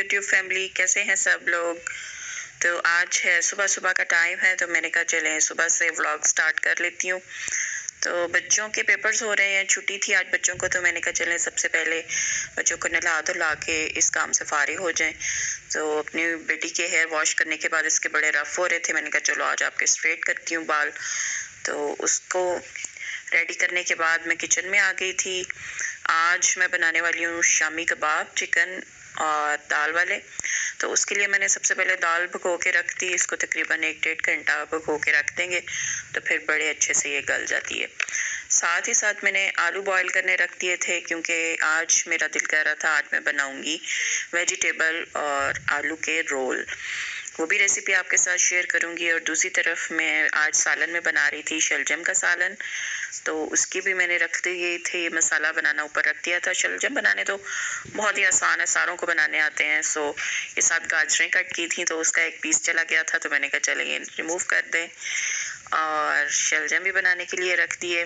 YouTube family, कैसे हैं सब लोग। तो आज है सुबह सुबह का टाइम है, तो मैंने कहा चलें सुबह से व्लॉग स्टार्ट कर लेती हूँ। तो बच्चों के पेपर्स हो रहे हैं, छुट्टी थी आज बच्चों को, तो मैंने कहा चलें सबसे पहले बच्चों को नहला धुला के इस काम से फारिग हो जाएं। तो अपनी बेटी के हेयर वॉश करने के बाद इसके बड़े रफ़ हो रहे थे, मैंने कहा चलो आज आपके स्ट्रेट करती हूँ बाल। तो उसको रेडी करने के बाद मैं किचन में आ गई थी। आज मैं बनाने वाली हूँ शामी कबाब, चिकन और दाल वाले। तो उसके लिए मैंने सबसे पहले दाल भिगो के रख दी, इसको तकरीबन 1-1.5 घंटा भिगो के रख देंगे तो फिर बड़े अच्छे से ये गल जाती है। साथ ही साथ मैंने आलू बॉईल करने रख दिए थे, क्योंकि आज मेरा दिल कह रहा था आज मैं बनाऊंगी वेजिटेबल और आलू के रोल। वो भी रेसिपी आपके साथ शेयर करूंगी। और दूसरी तरफ मैं आज सालन में बना रही थी शलजम का सालन, तो उसकी भी मैंने रख दिए थे, मसाला बनाना ऊपर रख दिया था। शलजम बनाने तो बहुत ही आसान है, सारों को बनाने आते हैं। सो ये साथ गाजरें कट की थी, तो उसका एक पीस चला गया था, तो मैंने कहा चले ये रिमूव कर दें। और शलजम भी बनाने के लिए रख दिए।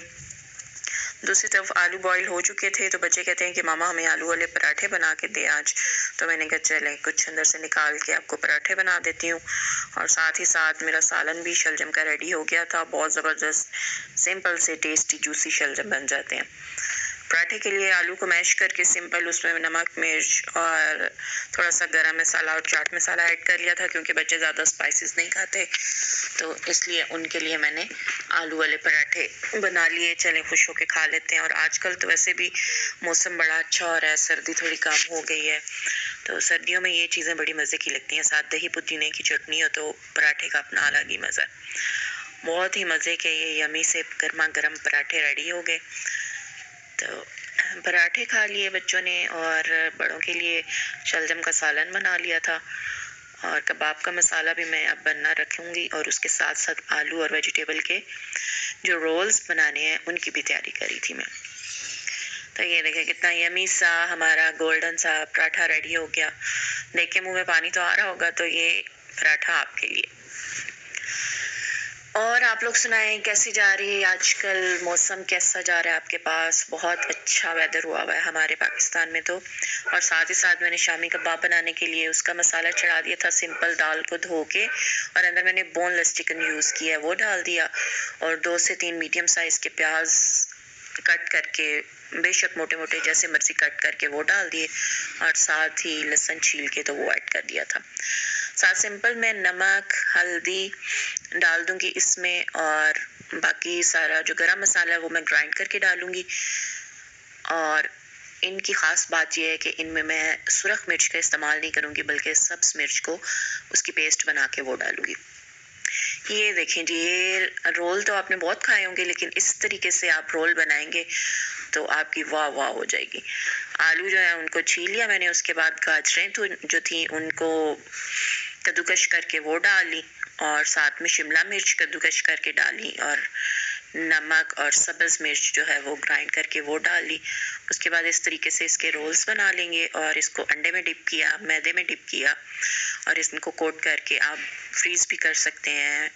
दूसरी तरफ आलू बॉईल हो चुके थे, तो बच्चे कहते हैं कि मामा हमें आलू वाले पराठे बना के दे आज। तो मैंने कहा चले कुछ अंदर से निकाल के आपको पराठे बना देती हूँ। और साथ ही साथ मेरा सालन भी शलजम का रेडी हो गया था। बहुत ज़बरदस्त सिंपल से टेस्टी जूसी शलजम बन जाते हैं। पराठे के लिए आलू को मैश करके सिंपल उसमें नमक मिर्च और थोड़ा सा गरम मसाला और चाट मसाला ऐड कर लिया था, क्योंकि बच्चे ज़्यादा स्पाइसेस नहीं खाते, तो इसलिए उनके लिए मैंने आलू वाले पराठे बना लिए। चलें खुश होके खा लेते हैं। और आजकल तो वैसे भी मौसम बड़ा अच्छा हो रहा है, सर्दी थोड़ी कम हो गई है, तो सर्दियों में ये चीज़ें बड़ी मज़े की लगती हैं। साथ दही पुदीने की चटनी हो तो पराठे का अपना अलग ही मज़ा है। बहुत ही मज़े के ये यमी से गर्मा गर्म पराठे रेडी हो गए। तो पराठे खा लिए बच्चों ने, और बड़ों के लिए शलजम का सालन बना लिया था। और कबाब का मसाला भी मैं अब बनना रखूँगी, और उसके साथ साथ आलू और वेजिटेबल के जो रोल्स बनाने हैं उनकी भी तैयारी करी थी मैं। तो ये देखें कितना यमी सा हमारा गोल्डन सा पराठा रेडी हो गया। देख के मुँह में पानी तो आ रहा होगा। तो ये पराठा आपके लिए। और आप लोग सुनाएं कैसी जा रही है आजकल, मौसम कैसा जा रहा है आपके पास। बहुत अच्छा वेदर हुआ है हमारे पाकिस्तान में तो। और साथ ही साथ मैंने शामी कबाब बनाने के लिए उसका मसाला चढ़ा दिया था। सिंपल दाल को धो के, और अंदर मैंने बोनलेस चिकन यूज़ किया है, वो डाल दिया। और 2 से 3 मीडियम साइज़ के प्याज कट करके, बेशक मोटे मोटे जैसे मर्जी कट करके वो डाल दिए, और साथ ही लहसुन छील के तो वो ऐड कर दिया था। साथ सिंपल मैं नमक हल्दी डाल दूंगी इसमें, और बाकी सारा जो गरम मसाला है वो मैं ग्राइंड करके डालूंगी। और इनकी ख़ास बात यह है कि इनमें मैं सुरख मिर्च का इस्तेमाल नहीं करूंगी, बल्कि सब्ज़ मिर्च को उसकी पेस्ट बना के वो डालूंगी। ये देखें जी, ये रोल तो आपने बहुत खाए होंगे, लेकिन इस तरीके से आप रोल बनाएंगे तो आपकी वाह वाह हो जाएगी। आलू जो है उनको छील लिया मैंने, उसके बाद गाजरें तो जो थी उनको कद्दूकश करके वो डाली, और साथ में शिमला मिर्च कद्दूकश करके डाली, और नमक और सब्ज़ मिर्च जो है वो ग्राइंड करके वो डाली। उसके बाद इस तरीके से इसके रोल्स बना लेंगे, और इसको अंडे में डिप किया, मैदे में डिप किया, और इसको कोट करके आप फ्रीज़ भी कर सकते हैं।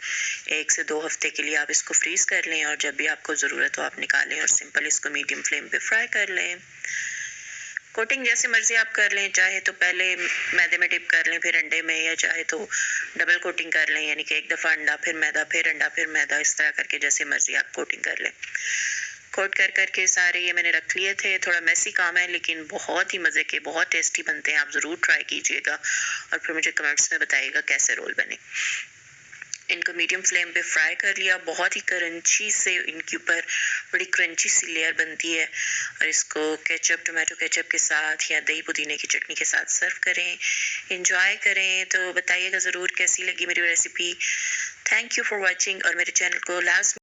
1 से 2 हफ्ते के लिए आप इसको फ्रीज़ कर लें, और जब भी आपको ज़रूरत हो आप निकालें और सिंपल इसको मीडियम फ्लेम पे फ्राई कर लें। कोटिंग जैसे मर्जी आप कर लें, चाहे तो पहले मैदे में डिप कर लें फिर अंडे में, या चाहे तो डबल कोटिंग कर लें, यानी कि एक दफ़ा अंडा फिर मैदा फिर अंडा फिर मैदा, इस तरह करके जैसे मर्जी आप कोटिंग कर लें। कोट कर करके सारे ये मैंने रख लिए थे। थोड़ा मैसी काम है, लेकिन बहुत ही मज़े के, बहुत टेस्टी बनते हैं। आप ज़रूर ट्राई कीजिएगा और फिर मुझे कमेंट्स में बताइएगा कैसे रोल बने। इनको मीडियम फ्लेम पे फ्राई कर लिया। बहुत ही क्रंची से इनके ऊपर बड़ी क्रंची सी लेयर बनती है, और इसको केचप, टोमेटो केचप के साथ या दही पुदीने की चटनी के साथ सर्व करें, एंजॉय करें। तो बताइएगा ज़रूर कैसी लगी मेरी recipe. Thank you for watching, और मेरे चैनल को लास्ट